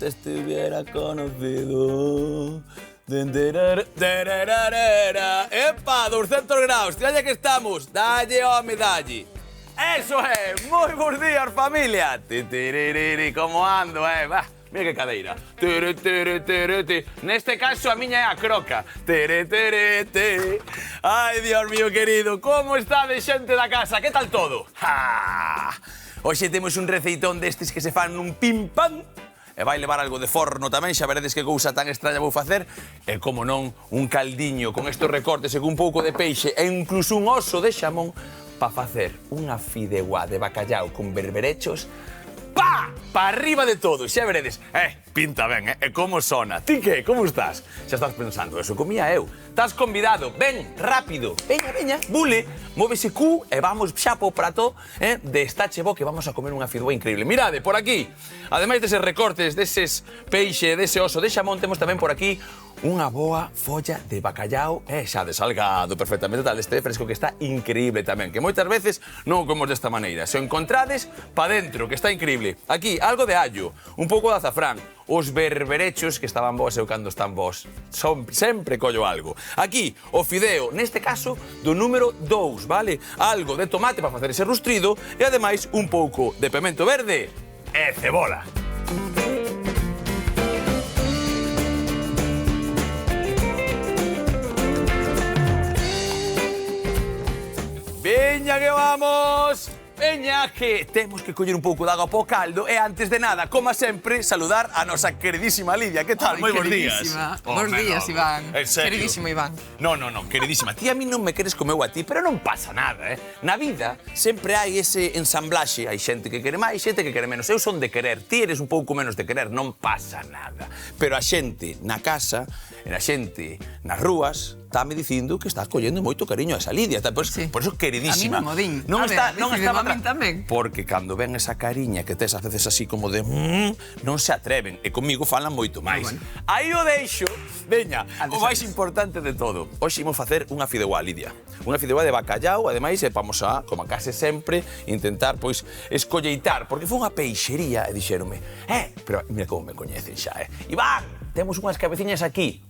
te estuviera conocido. Epa, 200 graus, tiralle que estamos. Dalle, home, dalle. Eso é, moi bons días, familia. Como ando, va. Mira que cadeira. Neste caso, a miña é a croca. Ai, Dios mío querido, como está de xente da casa? Que tal todo? Hoxe temos un receitón destes que se fan nun pim-pam. E vai levar algo de forno tamén, xa veredes que cousa tan extraña vou facer. E, como non, un caldiño con estes recortes e con un pouco de peixe e incluso un oso de xamón para facer unha fideuá de bacallao con berberechos. Pa! Pa arriba de todo, xa veredes. Pinta ben, E como sona? Ti que? Como estás? Xa estás pensando, eso comía eu. Estás convidado, ven, rápido. Veña, veña, bule. Móvese cu e vamos xa po prato de estache bo que vamos a comer unha fideuá increíble. Mirade, por aquí, ademais deses recortes, deses peixe, dese oso de xamón, temos tamén por aquí unha boa folla de bacallao, xa de salgado, perfectamente tal, este fresco que está increíble tamén, que moitas veces non o comemos desta maneira. Se o encontrades, pa dentro, que está increíble. Aquí, algo de allo, un pouco de azafrán, os berberechos que estaban vos eu cando están vos. Sempre collo algo. Aquí, o fideo, neste caso, do número 2, vale? Algo de tomate para facer ese rustrido e, ademais, un pouco de pemento verde e cebola. Veña que vamos! Veña que temos que coller un pouco de agua po caldo e, antes de nada, como sempre, saludar a nosa queridísima Lidia. Que tal? Moi bons días. Bons días, Iván. En serio. Queridísimo Iván. No, queridísima. Ti a mí non me queres como eu a ti, pero non pasa nada, Na vida sempre hai ese ensamblaxe. Hai xente que quere máis, xente que quere menos. Eu son de querer, ti eres un pouco menos de querer, non pasa nada. Pero a xente na casa e a xente nas rúas está me dicindo que estás collendo moito cariño a esa Lidia. Por eso, queridísima. A mí non mo din. Non está tamén. Porque cando ven esa cariña que tes a veces así como de non se atreven. E comigo falan moito máis. Bueno. Aí o deixo. Veña, o máis importante de todo. Hoxe imos facer unha fideuá, Lidia. Unha fideuá de bacallao, ademais, e vamos a, como a case sempre, intentar, pois, escolleitar. Porque foi unha peixería e dixeronme, pero mira como me coñecen xa, Iván, temos unhas cabeciñas aquí.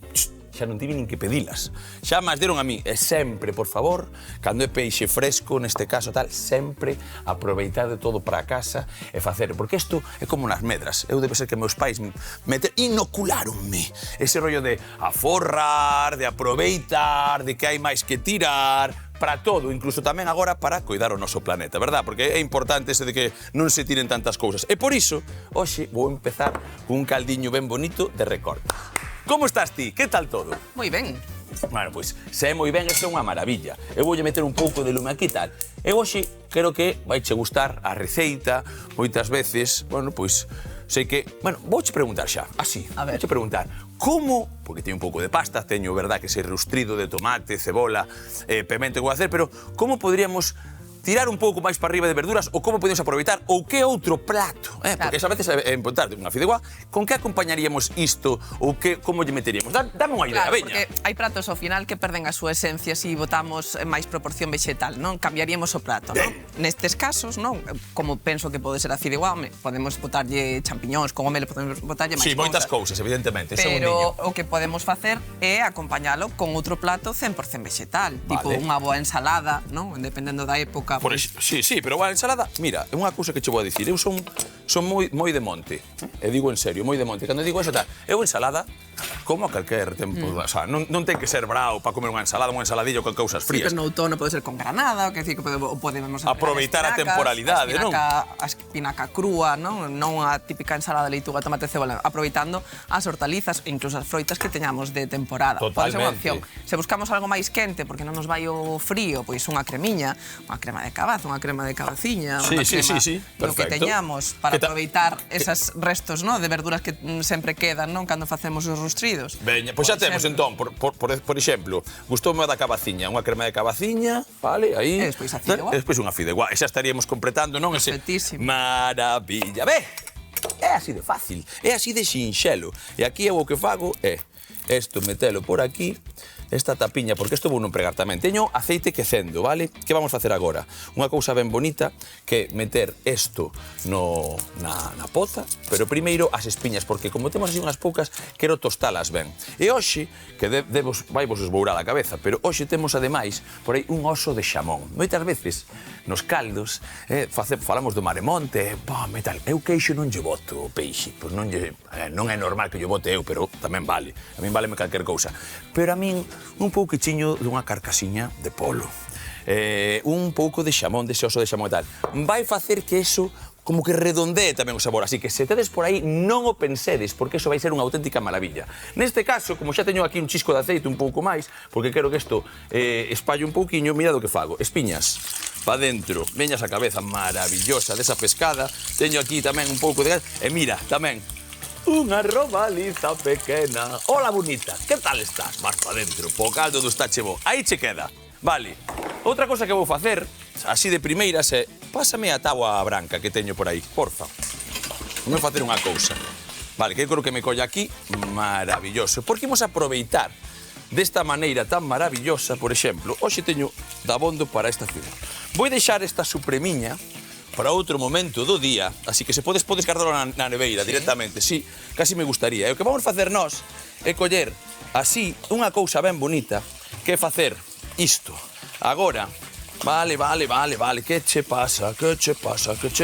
Xa non tive nin que pedilas. Xa máis deron a mí. E sempre, por favor, cando é peixe fresco, neste caso tal, sempre aproveitade todo para a casa e facer. Porque isto é como nas medras. Eu debe ser que meus pais inocularonme ese rollo de aforrar, de aproveitar, de que hai máis que tirar, para todo, incluso tamén agora para coidar o noso planeta, verdad? Porque é importante ese de que non se tiren tantas cousas. E por iso, hoxe vou empezar cun caldiño ben bonito de recortes. Como estás ti? Que tal todo? Moi ben. Bueno, pois, se é moi ben, isto é unha maravilla. Eu voulle meter un pouco de lume aquí tal. E hoxe, creo que vaiche gustar a receita, moitas veces, bueno, pois, sei que... Bueno, vouche preguntar xa, así. A ver. Vouche preguntar, como... Porque teño un pouco de pasta, teño, verdad, que ese rustrido de tomate, cebola, pemento que vou hacer, pero como poderíamos tirar un pouco máis para arriba de verduras ou como podemos aproveitar ou que outro plato, Porque a veces é importante unha fideuá, con que acompañaríamos isto ou que como lle meteríamos? Dame unha idea, veña. Porque hai pratos ao final que perden a súa esencia se botamos máis proporción vegetal, non? Cambiaríamos o prato, non? Nestes casos, non? Como penso que pode ser a fideuá, podemos botarlle champiñóns, con home podemos botarlle máis cousas. Sí, moitas cousas, evidentemente, pero o que podemos facer é acompañalo con outro plato 100% vegetal, tipo unha boa ensalada, non? Dependendo da época. Sí, pero a ensalada, mira, é unha cousa que che vou a dicir, eu son moi de monte, e digo en serio, moi de monte. Cando digo eso, eu ensalada como a calquer tempo, o sea, non ten que ser bravo para comer unha ensaladilla con cousas frías. Sí, pero no outono pode ser con granada, que decir que podemos aproveitar a temporalidade, non? A espinaca crúa, non? Non a típica ensalada de leituga, tomate e cebola, aproveitando as hortalizas, incluso as froitas que teñamos de temporada. Pode ser unha opción. Se buscamos algo máis quente, porque non nos vai o frío, pois unha cremiña, unha crema de cabazo, unha crema de cabaciña, unha crema do que teñamos para aproveitar esos restos, non, de verduras que sempre quedan, non, cando facemos os rustridos. Veña, pois xa temos entón, por exemplo, gustoume a da cabaciña, unha crema de cabaciña, vale, aí. E despois a fideuá. E despois unha fideuá, e xa estaríamos completando, non, ese maravilla. Ve, é así de fácil, é así de sinxelo. E aquí eu o que fago é isto, metelo por aquí, esta tapiña, porque isto vou non pregar tamén. Teño aceite quecendo, vale? Que vamos facer agora? Unha cousa ben bonita que meter isto na poza, pero primeiro as espiñas, porque como temos así unhas poucas, quero tostalas ben. E hoxe, que vai vos esbourar a cabeza, pero hoxe temos ademais por aí un oso de xamón. Moitas veces nos caldos falamos do maremonte, tal. Eu queixo non lle boto o peixe, pois non é normal que lle bote eu, pero tamén vale. A min váleme calquer cousa. Pero a min un pouquichiño dunha carcasiña de polo, un pouco de xamón, dese oso de xamón e tal, vai facer que eso como que redondee tamén o sabor, así que se tedes por aí non o pensedes, porque eso vai ser unha auténtica maravilla. Neste caso, como xa teño aquí un chisco de aceite un pouco máis, porque quero que isto espalle un pouquiño, mira do que fago, espiñas pa dentro, veñas a cabeza maravillosa desa pescada, teño aquí tamén un pouco de gas, e mira, tamén unha robaliza pequena. Hola, bonita, que tal estás? Vas pa dentro, po caldo do está chebo. Aí che queda. Vale. Outra cosa que vou facer, así de primeiras, é pásame a táboa branca que teño por aí, porfa. Vou facer unha cousa. Vale, que eu creo que me colla aquí, maravilloso. Porque imos aproveitar desta maneira tan maravillosa, por exemplo, hoxe teño dabondo para esta ciudad. Vou deixar esta supremiña para outro momento do día, así que se podes guardarlo na neveira directamente, sí, casi me gustaría. E o que vamos facer nós é coller así unha cousa ben bonita, que é facer isto. Agora, vale, que che pasa, que che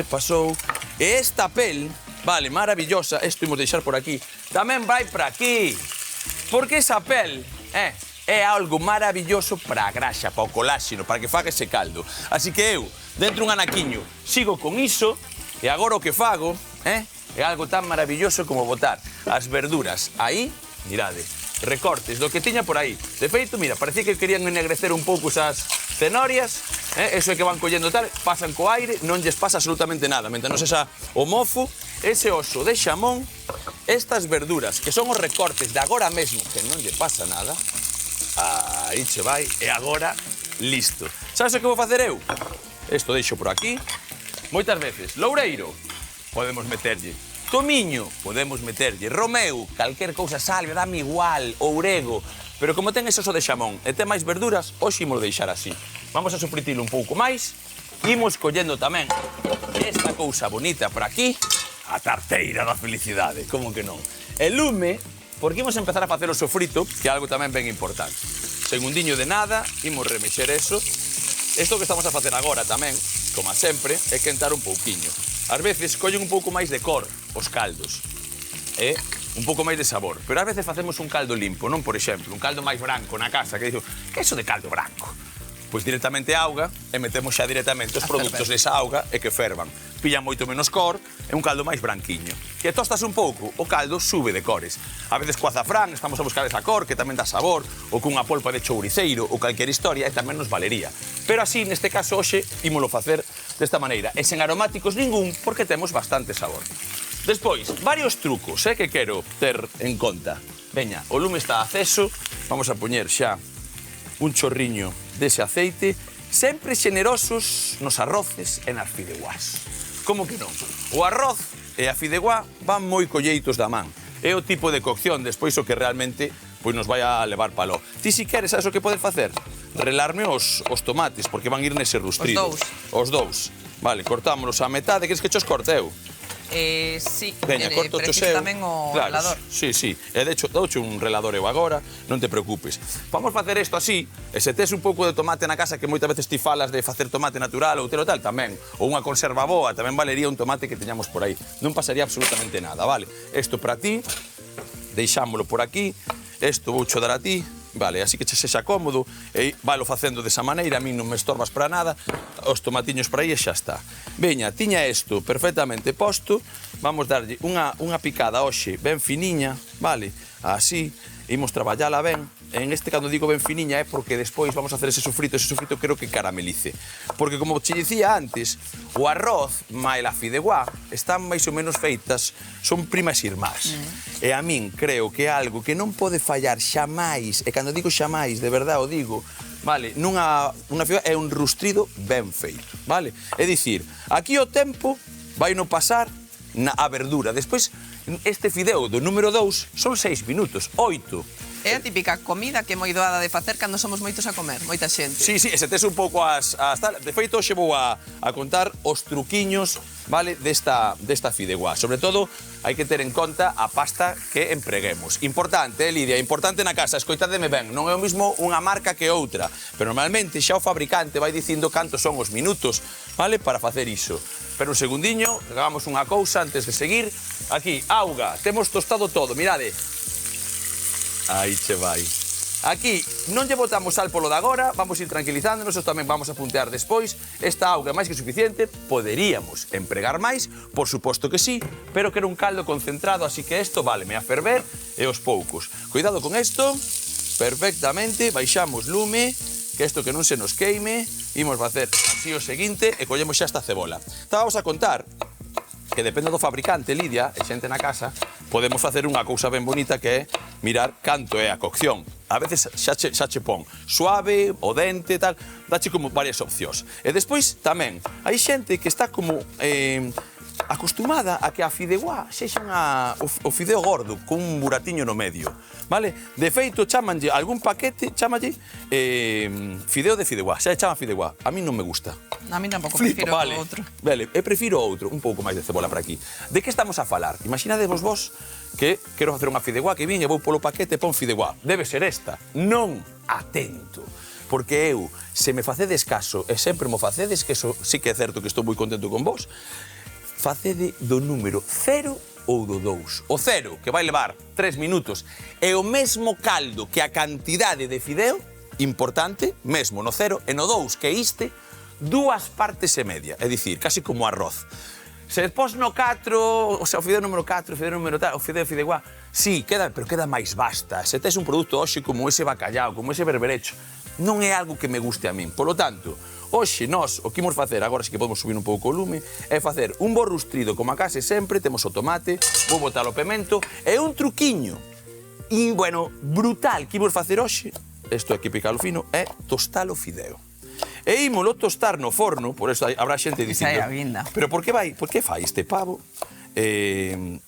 pasou? E esta pel, vale, maravillosa, isto imos deixar por aquí, tamén vai para aquí, porque esa pel, é algo maravilloso para a graxa, para o coláxeno, para que faga ese caldo. Así que eu, dentro un anaquiño, sigo con iso, e agora o que fago, é algo tan maravilloso como botar as verduras aí, mirade, recortes do que tiña por aí. De feito, mira, parecía que querían ennegrecer un pouco esas cenorias, eso é que van collendo tal, pasan co aire, non lles pasa absolutamente nada. Mentre non sexa o mofo, ese oso de xamón, estas verduras, que son os recortes de agora mesmo, que non lle pasa nada, aí che vai, e agora, listo. Sabes o que vou facer eu? Isto deixo por aquí. Moitas veces, loureiro, podemos meterlle. Tomiño, podemos meterlle. Romeu, calquer cousa, salve, dame igual, ourego. Pero como ten ese oso de xamón e ten máis verduras, hoxe imos deixar así. Vamos a sofritilo un pouco máis. Imos collendo tamén esta cousa bonita por aquí. A tarteira da felicidade, como que non? E lume, porque imos empezar a facer o sofrito, que é algo tamén ben importante. Segundiño de nada, imos remexer eso. Isto que estamos a facer agora tamén, como sempre, é quentar un pouquiño. Ás veces collen un pouco máis de cor os caldos, un pouco máis de sabor. Pero ás veces facemos un caldo limpo, non, por exemplo, un caldo máis branco na casa, que digo, que é iso de caldo branco? Pois directamente auga e metemos xa directamente os produtos desa auga e que fervan. Pillan moito menos cor e un caldo máis branquiño. Que tostas un pouco, o caldo sube de cores. A veces co azafrán estamos a buscar esa cor que tamén dá sabor, ou cunha polpa de chouriceiro ou calquer historia e tamén nos valería. Pero así, neste caso, hoxe, ímolo facer desta maneira. E sen aromáticos ningún, porque temos bastante sabor. Despois, varios trucos que quero ter en conta. Veña, o lume está aceso, vamos a poñer xa un chorriño dese aceite, sempre xenerosos nos arroces e nas fideuás. Como que non? O arroz e a fideuá van moi colleitos da man. É o tipo de cocción, despois o que realmente pois nos vai a levar palo. Ti si queres, sabes o que podes facer? Relarme os tomates, porque van ir nese rustrido. Os dous. Os dous. Vale, cortámonos a metade, queres que chos corte eu? Sí, veña, corto o seu. Tamén o claro, relador. Sí, sí. E de hecho, douche un relador eu agora, non te preocupes. Vamos facer isto así, e se tes un pouco de tomate na casa, que moitas veces ti falas de facer tomate natural ou tero tal, tamén. Ou unha conserva boa, tamén valería un tomate que teñamos por aí. Non pasaría absolutamente nada, vale? Isto para ti, deixámolo por aquí, isto vou cho dar a ti, vale, así que che sexa cómodo, e valo facendo desa maneira, a mí non me estorbas para nada, os tomatiños por aí e xa está. Veña, tiña isto perfectamente posto, vamos darlle unha picada hoxe ben finiña, vale, así, imos traballala ben. En este, cando digo ben finiña, é porque despois vamos a hacer ese sofrito creo que caramelice. Porque, como che dicía antes, o arroz e a fideuá están máis ou menos feitas, son primas irmás. E a min creo que é algo que non pode fallar xamais, e cando digo xamais, de verdade o digo, vale, nunha fideuá é un rustrido ben feito, vale? É dicir, aquí o tempo vai non pasar a verdura. Despois, este fideo do número 2 son 6 minutos, 8. É a típica comida que é moi doada de facer cando somos moitos a comer, moita xente. Sí, sí, e se tes un pouco as tal. De feito, hoxe vou a contar os truquiños, vale, desta fideuá. Sobre todo, hai que ter en conta a pasta que empreguemos. Importante, Lidia, importante na casa, escoitademe ben, non é o mismo unha marca que outra, pero normalmente xa o fabricante vai dicindo cantos son os minutos, vale, para facer iso. Pero un segundiño, hagamos unha cousa antes de seguir. Aquí, auga, temos tostado todo, mirade. Aí che vai. Aquí non lle botamos sal polo de agora, vamos ir tranquilizándonos, os tamén vamos a puntear despois. Esta auga é máis que suficiente, poderíamos empregar máis, por suposto que sí, pero quero un caldo concentrado, así que isto váleme a ferver e os poucos. Cuidado con isto, perfectamente, baixamos lume, que isto que non se nos queime, imos facer así o seguinte e collemos xa esta cebola. Estábamos a contar que depende do fabricante, Lidia, e xente na casa, podemos facer unha cousa ben bonita que é mirar canto é a cocción. A veces xa che pon suave, o dente, tal, dache como varias opcións. E despois tamén hai xente que está como acostumada a que a fideuá sexa o fideo gordo, con un buratiño no medio, vale? De feito, chamanlle algún paquete, chamanlle fideo de fideuá, xa chama fideuá. A mí non me gusta. A mí tampouco, prefiro outro. Vale, prefiro outro, un pouco máis de cebola por aquí. De que estamos a falar? Imaginadevos vos que quero facer unha fideuá que vin e vou polo paquete e pon fideuá. Debe ser esta. Non, atento. Porque eu, se me facedes caso e sempre mo facedes, que eso sí que é certo que estou moi contento con vos, facede do número 0 ou do 2. O 0, que vai levar 3 minutos, é o mesmo caldo que a cantidade de fideo, importante, mesmo no 0, e no 2, que iste, 2 partes e media, é dicir, casi como arroz. Se pos no 4, o sea, o fideo número 4, o fideo número tal, o fideuá, sí, pero queda máis basta. Se tes un produto hoxe como ese bacallao, como ese berberecho, non é algo que me guste a min. Por lo tanto, hoxe nós o que imos facer, agora sí que podemos subir un pouco o lume, é facer un bo rustrido como a case sempre, temos o tomate, vou botar o pemento, e un truquiño, e, bueno, brutal que imos facer hoxe, isto é que picalo fino, é tostar o fideo. E ímolo tostar no forno, por eso habrá xente dicindo... Esa é a vinda. Pero por que fai este pavo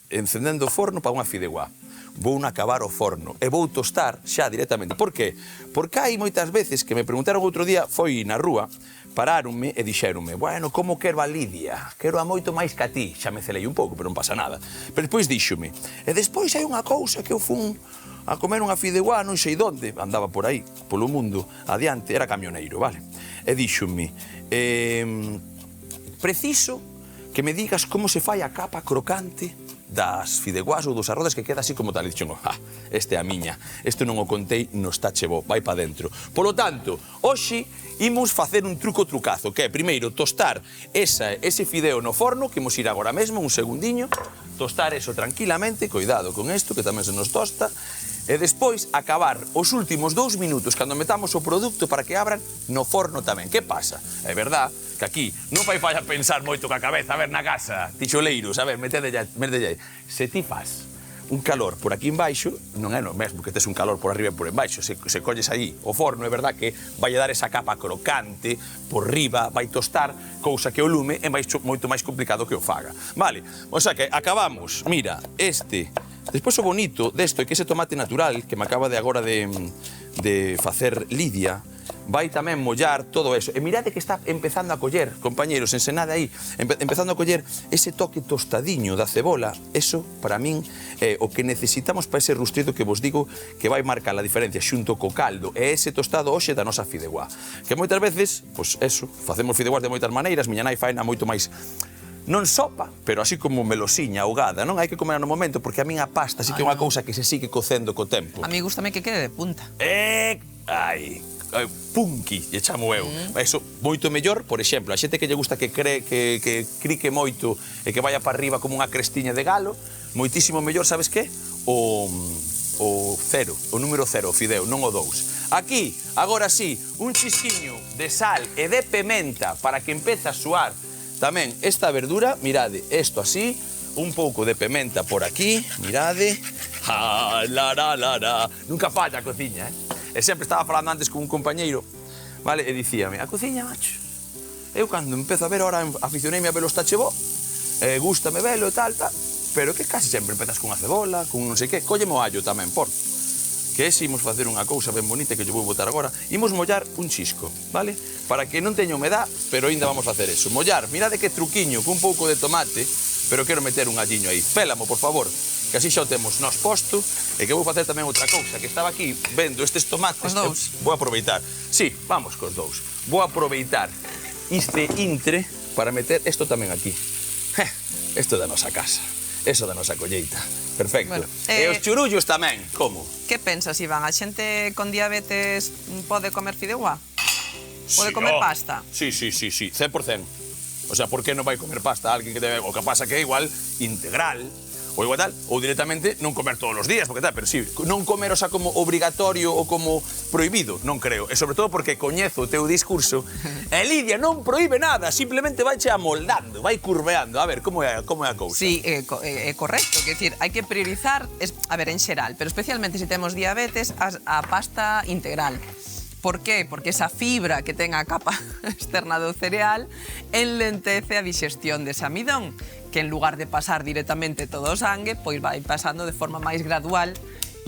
encendendo o forno para unha fideuá? Vou acabar o forno e vou tostar xa directamente. Por qué? Porque hai moitas veces que me preguntaron outro día, foi na rúa, paráronme e dixéronme, bueno, como quero a Lidia? Quero a moito máis que a ti. Xa me celei un pouco, pero non pasa nada. Pero despois díxome, e despois hai unha cousa que eu fun a comer unha fideuá, non sei onde, andaba por aí, polo mundo, adiante, era camioneiro, vale? E díxome, preciso que me digas como se fai a capa crocante das fideuás ou dos arroces que queda así como tal. E dixo, este é a miña, este non o contei, no está chebo, vai pa dentro. Polo tanto, hoxe imos facer un trucazo, que é, primeiro, tostar ese fideo no forno, que imos ir agora mesmo, un segundiño, tostar eso tranquilamente, cuidado con isto, que tamén se nos tosta, e despois acabar os últimos 2 minutos cando metamos o produto para que abran no forno tamén. Que pasa? É verdad que aquí non fai falla pensar moito ca cabeza, a ver, na casa, ticholeiros, a ver, metedelle aí. Se ti fas un calor por aquí embaixo, non é no mesmo que tes un calor por arriba e por embaixo. Se colles aí o forno, é verdad que vai dar esa capa crocante por riba, vai tostar, cousa que o lume é moito máis complicado que o faga. Vale, o sea que acabamos, mira, despois o bonito desto é que ese tomate natural que me acaba de agora de facer Lidia vai tamén mollar todo eso. E mirade que está empezando a coller, compañeros, ensenade aí, empezando a coller ese toque tostadiño da cebola. Eso, para min, é o que necesitamos para ese rustrido que vos digo que vai marcar a diferencia xunto co caldo e ese tostado hoxe da nosa fideuá. Que moitas veces, pois eso, facemos fideuás de moitas maneiras, miña nai faina moito máis non sopa, pero así como melosiña, ahogada, non? Hai que comer no momento, porque a min a pasta sí que é unha cousa que se sigue cocendo co tempo. A mí gustame que quede de punta. Punky, lle chamo eu. Eso, moito mellor, por exemplo, a xente que lle gusta que crique moito e que vaya para arriba como unha crestiña de galo, moitísimo mellor, sabes que? O 0, o número 0, o fideo, non o 2. Aquí, agora sí, un chisquiño de sal e de pementa para que empece a suar tamén esta verdura, mirade, isto así, un pouco de pementa por aquí, mirade. Nunca falla a cociña, E sempre estaba falando antes con un compañeiro, vale, e dicíame, a cociña, macho, eu cando empezo a ver ahora, aficioneime a ver os tachebó, gústame velo e tal, pero que casi sempre empezas con a cebola, con non sei que, colleme o allo tamén, por. que ese imos facer unha cousa ben bonita que yo vou botar agora. Imos mollar un chisco, vale? Para que non teña humedad, pero ainda vamos facer eso. Mollar, mirade que truquiño, cun pouco de tomate, pero quero meter un alliño aí. Pélamo, por favor, que así xa o temos nos posto, e que vou facer tamén outra cousa, que estaba aquí vendo estes tomates. Os dous. Vou aproveitar. Sí, vamos cos dous. Vou aproveitar este intre para meter isto tamén aquí. Isto da nosa casa. Eso da nosa colleita. Perfecto. Bueno, E os churullos tamén, como? Que pensas, Iván? A xente con diabetes pode comer fideuá? Pode Sí, comer oh. pasta? Sí, 100%. O sea, por que non vai comer pasta alguén que debe... O que pasa que é igual integral, ou igual tal, ou directamente non comer todos os días, porque tal, pero sí, non comer, o sea, como obrigatorio ou como prohibido, non creo. E sobre todo porque coñezo o teu discurso, e Lidia non prohíbe nada, simplemente vaiche amoldando, vai curveando. A ver, como é a cousa? Sí, é correcto. Quer decir, hai que priorizar, a ver, en xeral, pero especialmente se temos diabetes, a pasta integral. Por qué? Porque esa fibra que ten a capa externa do cereal enlentece a digestión dese amidón, que en lugar de pasar directamente todo o sangue, pois vai pasando de forma máis gradual,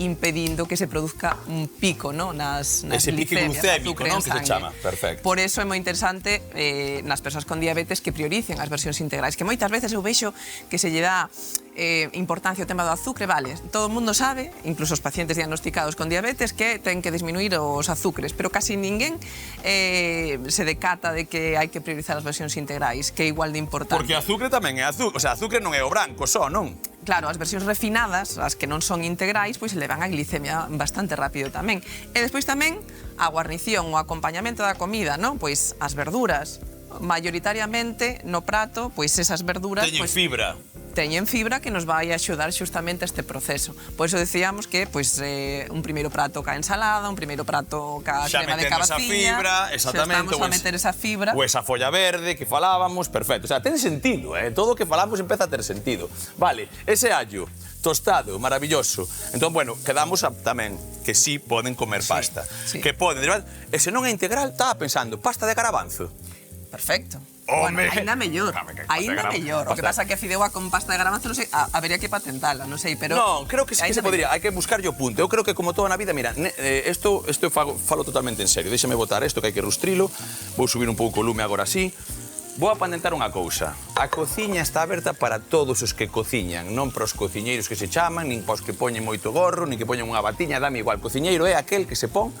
impedindo que se produzca un pico, ¿no? nas Ese pico glucémico, non? Que se chama. Perfecto. Por eso é moi interesante nas persoas con diabetes que prioricen as versións integrais, que moitas veces eu vexo que se lle dá importancia ao tema do azúcar, vale, todo o mundo sabe, incluso os pacientes diagnosticados con diabetes, que ten que disminuir os azúcares, pero casi ninguén se decata de que hai que priorizar as versións integrais, que é igual de importante. Porque azúcar tamén é azúcar, o sea, azúcar non é o branco só, non? Claro, as versións refinadas, as que non son integrais, pois elevan a glicemia bastante rápido tamén. E despois tamén a guarnición, o acompañamento da comida, non? Pois as verduras, mayoritariamente no prato, pois esas verduras... Teñen fibra. Teñen fibra que nos vai axudar xustamente a este proceso. Por eso decíamos que pois, un primeiro prato ca ensalada, un primeiro prato ca crema de cabacilla. Xa fibra, exactamente. Xa estamos a meter esa fibra. Ou esa folla verde que falábamos, perfecto. O sea, ten sentido, todo o que falamos empeza a ter sentido. Vale, ese allo tostado, maravilloso. Entón, bueno, quedamos tamén que sí poden comer pasta. Sí. Que poden, e se non é integral, estaba pensando, pasta de garabanzo. Perfecto. Home. Bueno, ainda mellor. Ainda mellor. O que pasa que a fideuá con pasta de garabanzo, non sei, habería que patentala, non sei, pero... Non, creo que sí que se podría, hai que buscar o punto. Eu creo que como toda na vida, mira, isto falo totalmente en serio. Déxame botar isto que hai que rustrilo. Vou subir un pouco o lume agora así. Vou a patentar unha cousa. A cociña está aberta para todos os que cociñan, non para os cociñeiros que se chaman, nin para os que poñen moito gorro, nin que poñen unha batiña, dame igual. Cociñeiro é aquel que se pon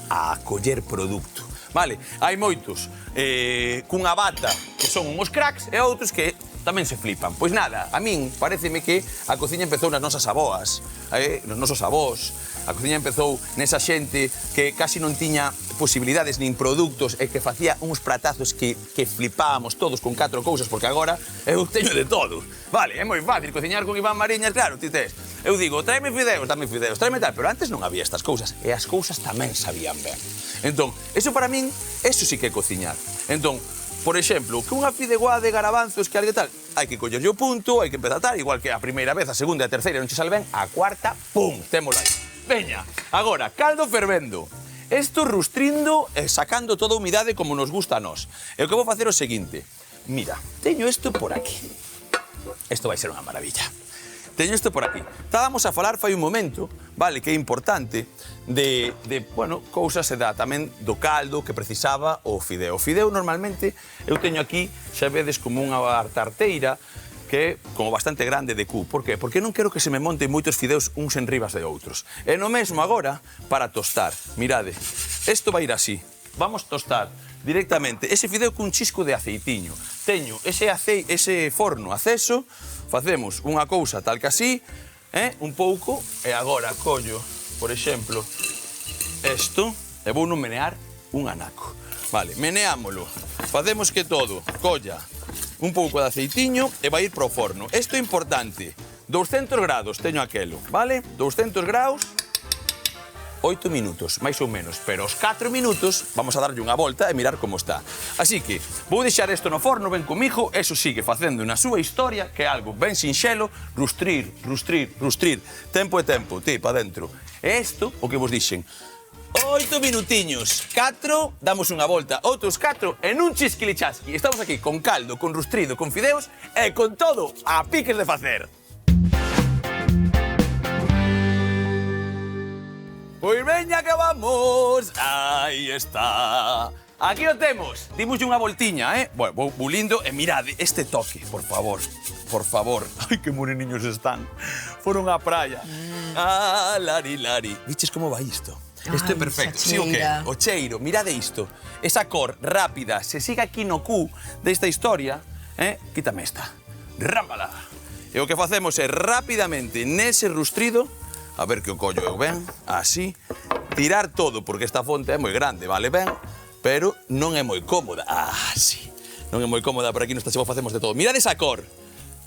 a coller produto. Vale, hai moitos cunha bata que son uns cracks e outros que tamén se flipan. Pois nada, a min pareceme que a cociña empezou nas nosas aboas, nos nosos avós. A cociña empezou nesa xente que casi non tiña posibilidades nin produtos e que facía uns pratazos que flipábamos todos con 4 cousas, porque agora eu teño de todo. Vale, é moi fácil cociñar con Iván Mariñas, claro, ti tes. Eu digo, tráeme fideos, dame fideos, tráeme tal, pero antes non había estas cousas, e as cousas tamén sabían ben. Entón, eso para min, eso sí que é cociñar. Entón, por exemplo, que unha fideuá de garabanzos que algo tal, hai que collerlle o punto, hai que empezar tal, igual que a primeira vez, a segunda e a terceira non che sale ben, a cuarta, pum, témolo aí. Veña, agora, caldo fervendo. Isto rustrindo e sacando toda a humidade como nos gusta a nós. E o que vou facer é o seguinte. Mira, teño isto por aquí. Isto vai ser unha maravilla. Teño isto por aquí. Estábamos a falar fai un momento, vale, que é importante, de bueno, cousas e tamén do caldo que precisaba o fideo. O fideo, normalmente, eu teño aquí, xa vedes, como unha tarteira, que é como bastante grande de cu. Por qué? Porque non quero que se me monten moitos fideos uns en ribas de outros. E no mesmo agora, para tostar. Mirade, isto vai ir así. Vamos tostar directamente ese fideo cun chisco de aceitiño. Teño ese forno aceso, facemos unha cousa tal que así, un pouco, e agora collo, por exemplo, isto, e vou non menear un anaco. Vale, meneámolo, facemos que todo colla un pouco de aceitiño e vai ir pro forno. Isto é importante, 200 grados teño aquelo, vale? 200 graus, 8 minutos, máis ou menos, pero aos 4 minutos vamos a darlle unha volta e mirar como está. Así que vou deixar isto no forno, ven comigo, eso sigue facendo na súa historia, que é algo ben sinxelo, rustrir, rustrir, rustrir, tempo e tempo, ti, pa dentro. E isto, o que vos dixen, 8 minutiños, 4, damos unha volta, outros 4, en un chisquilichasqui. Estamos aquí con caldo, con rustrido, con fideos e con todo a piques de facer. Pois veña que vamos. Aí está. Aquí o temos. Dimos unha voltiña, Bueno, vou lindo e mirade este toque, por favor. Por favor. Ai, que moreniños están. Foron á praia. Lari, lari. Viches como vai isto? Isto é perfecto. Sí, o que? O cheiro, mirade isto. Esa cor rápida, se siga aquí no cu desta historia, quítame esta. Rámbala. E o que facemos é rapidamente nese rustrido, a ver que o collo eu ben, así, tirar todo, porque esta fonte é moi grande, vale ben, pero non é moi cómoda. Sí. Non é moi cómoda, por aquí no Estaxevo facemos de todo. Mirade esa cor.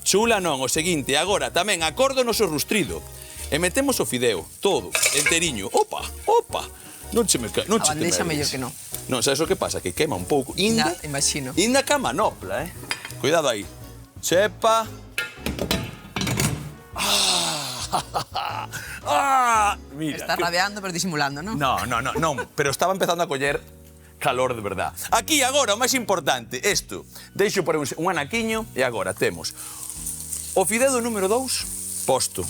Chula non, o seguinte, agora tamén a cor do noso rustrido. E metemos o fideo, todo, enteriño. Opa, opa. Non che me cae, non che te medes. A bandexa mellor que non. Non, sabes o que pasa? Que quema un pouco. Inda, imagino. Inda ca manopla, Cuidado aí. Chepa. Mira. Está rabiando, pero disimulando, non? Non, pero estaba empezando a coller calor de verdad. Aquí, agora, o máis importante, isto. Deixo por un anaquiño e agora temos o fideo do número 2 posto.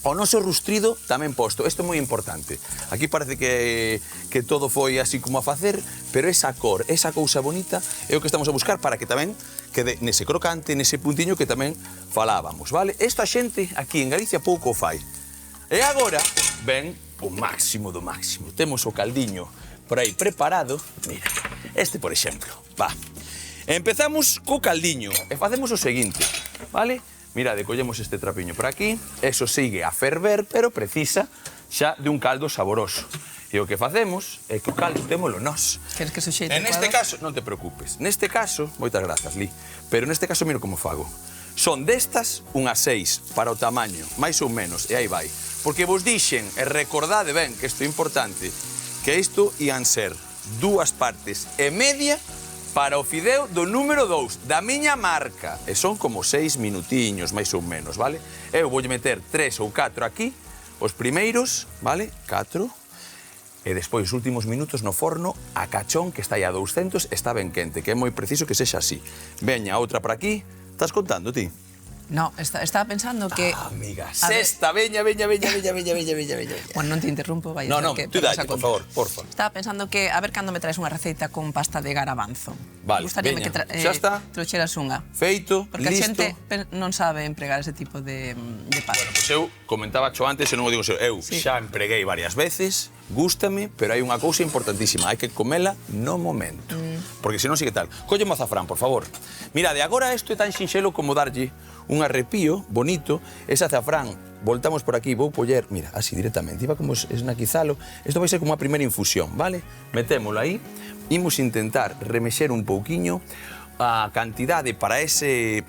O noso rustrido tamén posto. Isto é moi importante. Aquí parece que todo foi así como a facer, pero esa cor, esa cousa bonita é o que estamos a buscar para que tamén quede nese crocante, nese puntiño que tamén falábamos, vale? Isto a xente aquí en Galicia pouco o fai. E agora ven o máximo do máximo. Temos o caldiño por aí preparado. Mira, este por exemplo. Va. Empezamos co caldiño e facemos o seguinte, vale? Mirade, collemos este trapiño por aquí, eso sigue a ferver, pero precisa xa de un caldo saboroso. E o que facemos é que o caldo témolo nós. Queres que suxeite? En este caso, non te preocupes, neste caso, moitas grazas, Li, pero neste caso miro como fago. Son destas unhas 6 para o tamaño, máis ou menos, e aí vai. Porque vos dixen, e recordade ben que isto é importante, que isto ian ser 2 partes e media para o fideo do número 2, da miña marca. E son como 6 minutiños, máis ou menos, vale? Eu voulle meter 3 ou 4 aquí, os primeiros, vale? 4. E despois, os últimos minutos no forno, a cachón, que está aí a 200, está ben quente, que é moi preciso que sexa así. Veña, outra para aquí. Estás contando, ti? No, estaba pensando que... Amiga, sexta, veña. Bueno, non te interrumpo, vai. No, tú dalle, por favor, porfa. Estaba pensando que, a ver cando me traes unha receita con pasta de garabanzo. Vale, gustaríame veña, que xa está. trouxeras unha. Feito, porque listo. Porque a xente non sabe empregar ese tipo de pasta. Bueno, pois eu comentaba xo antes, e non o digo eu xa empreguei varias veces, gústame, pero hai unha cousa importantísima, hai que comela no momento. Porque senón sí que tal. Cólleme o azafrán, por favor. Mirade, agora isto é tan sinxelo como darlle un arrepío bonito, ese azafrán, voltamos por aquí, vou poller, mira, así directamente, iba como esnaquizalo, isto vai ser como a primeira infusión, vale? Metémolo aí, imos intentar remexer un pouquiño, a cantidade para ese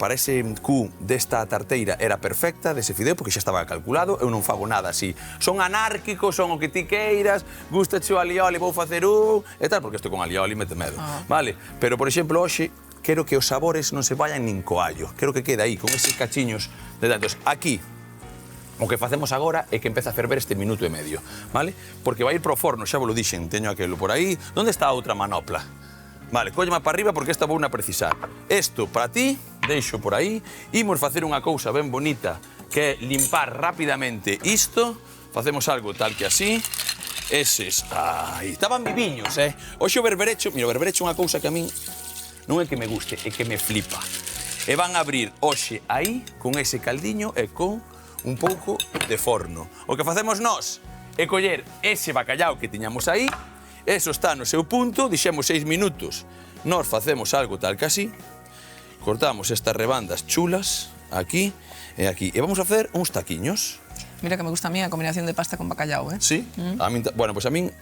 cu desta tarteira era perfecta, dese fideo, porque xa estaba calculado, eu non fago nada así. Son anárquico, son o que ti queiras, gustache o alioli, vou facer e tal, porque isto con alioli mete medo, vale? Pero, por exemplo, hoxe, quero que os sabores non se vayan nin co allo. Quero que quede aí, con eses cachiños de datos. Aquí, o que facemos agora é que empeza a ferver este minuto e medio, vale? Porque vai ir pro forno, xa vos lo dixen, teño aquelo por aí. Onde está a outra manopla? Vale, cóllema para arriba porque esta vou na precisar. Isto para ti, deixo por aí. Imos facer unha cousa ben bonita, que é limpar rapidamente isto. Facemos algo tal que así. Eses, estaban viviños, Hoxe o berberecho, mira, o berberecho é unha cousa que a min non é que me guste, é que me flipa. E van a abrir hoxe aí, con ese caldiño e con un pouco de forno. O que facemos nós é coller ese bacallao que tiñamos aí, eso está no seu punto, dixemos 6 minutos. Nós facemos algo tal que así, cortamos estas rebandas chulas, aquí e aquí. E vamos a facer uns taquiños. Mira que me gusta a mí a combinación de pasta con bacallao, Sí? A min, bueno, pois a min,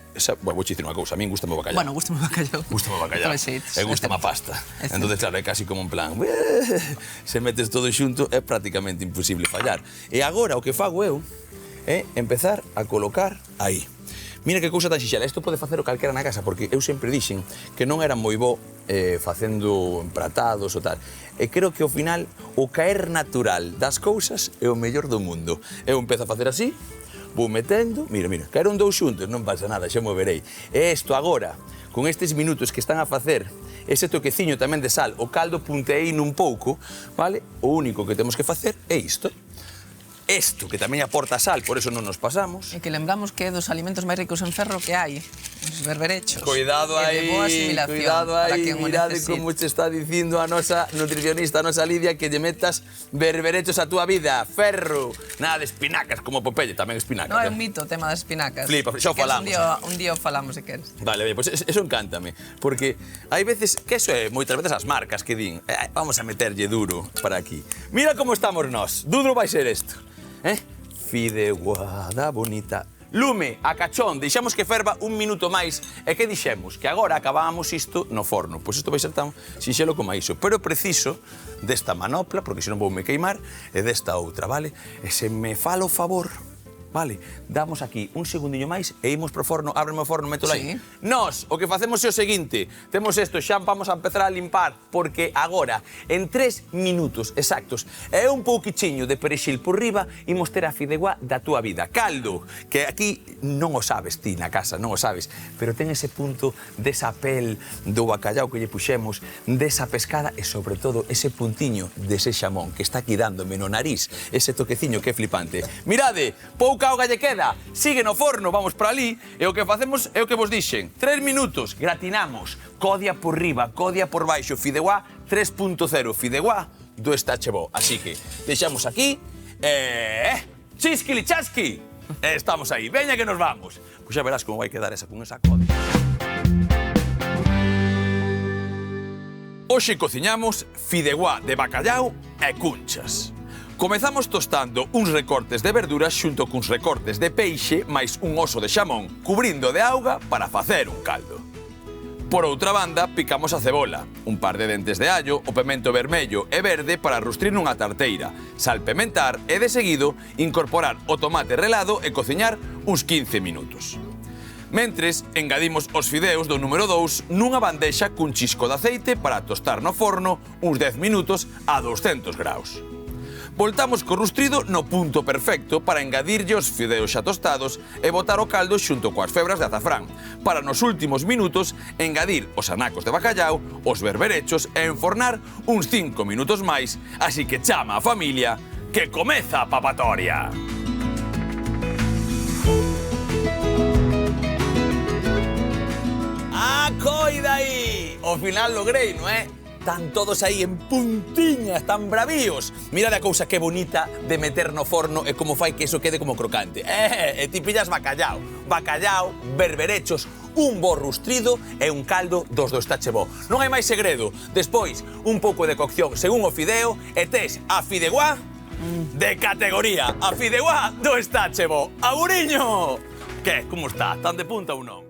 vou dicir unha cousa, a min gustame o bacallao. Bueno, gustame o bacallao. Gustame o bacallao. E gustame a pasta. Entonces, claro, é casi como un plan, se metes todo xunto, é prácticamente imposible fallar. E agora o que fago eu é empezar a colocar aí. Mira que cousa tan xixela, isto pode facer o calquera na casa, porque eu sempre dixen que non era moi bo facendo empratados ou tal. E creo que ao final o caer natural das cousas é o mellor do mundo. Eu empezo a facer así, vou metendo, mira, caeron 2 xuntos, non pasa nada, xa moverei. E isto agora, con estes minutos que están a facer, ese toqueciño tamén de sal, o caldo punteín un pouco, vale? O único que temos que facer é isto. Isto, que tamén aporta sal, por eso non nos pasamos. E que lembramos que é dos alimentos máis ricos en ferro que hai, os berberechos. Cuidado aí, de boa asimilación, cuidado para aí, quen o mirade necesite. como te está dicindo a nosa nutricionista, a nosa Lidia, que lle metas berberechos a túa vida, ferro. Nada de espinacas, como Popeye, tamén espinacas. Non, é un mito o tema das espinacas. Flipa, xa o falamos. Un día o falamos, se queres. Vale, pois eso encántame, porque hai veces, que eso é moitas veces as marcas que din, vamos a meterlle duro para aquí. Mira como estamos nós, duro vai ser isto, Fideuá bonita. Lume, a cachón, deixamos que ferva un minuto máis. E que dixemos? Que agora acabábamos isto no forno. Pois isto vai ser tan sinxelo como iso. Pero preciso desta manopla, porque senón vou me queimar, e desta outra, vale? E se me falo favor, vale, damos aquí un segundiño máis e imos pro forno, ábreme o forno, mételo aí. Nós, o que facemos é o seguinte, temos isto, xa vamos a empezar a limpar, porque agora, en 3 minutos exactos, e un pouquichiño de perexil por riba, imos ter a fideuá da túa vida. Caldo, que aquí non o sabes ti na casa, non o sabes, pero ten ese punto desa pel do bacallao que lle puxemos, desa pescada e, sobre todo, ese puntiño dese xamón que está aquí dándome no nariz, ese toqueciño que é flipante. Mirade, pouca auga lle queda, sigue no forno, vamos para ali, e o que facemos é o que vos dixen. 3 minutos, gratinamos, codia por riba, codia por baixo, fideuá 3.0, fideuá do Estache Bo. Así que, deixamos aquí, chisquili chasqui, estamos aí, veña que nos vamos. Pois xa verás como vai quedar esa con esa codia. Hoxe cociñamos fideuá de bacallao e cunchas. Comezamos tostando uns recortes de verduras xunto cuns recortes de peixe máis un oso de xamón, cubrindo de auga para facer un caldo. Por outra banda, picamos a cebola, un par de dentes de allo, o pemento vermello e verde para rustrir nunha tarteira, salpementar e, de seguido, incorporar o tomate relado e cociñar uns 15 minutos. Mentres, engadimos os fideos do número 2 nunha bandexa cun chisco de aceite para tostar no forno uns 10 minutos a 200 graus. Voltamos co rustrido no punto perfecto para engadirlle os fideos xa tostados e botar o caldo xunto coas febras de azafrán, para nos últimos minutos engadir os anacos de bacallao, os berberechos e enfornar uns 5 minutos máis, así que chama a familia que comeza a papatoria. ¡Ah, coida aí! Ao final logrei, non é? Están todos aí en puntiña, están bravíos. Mira a cousa que bonita de meter no forno e como fai que eso quede como crocante. E ti pillas bacallao, berberechos, un bo rustrido e un caldo dos do Estache Bo. Non hai máis segredo. Despois, un pouco de cocción según o fideo e tes a fideuá de categoría, a fideuá do Estache Bo. Aguriño! Que, como está? Tan de punta ou non?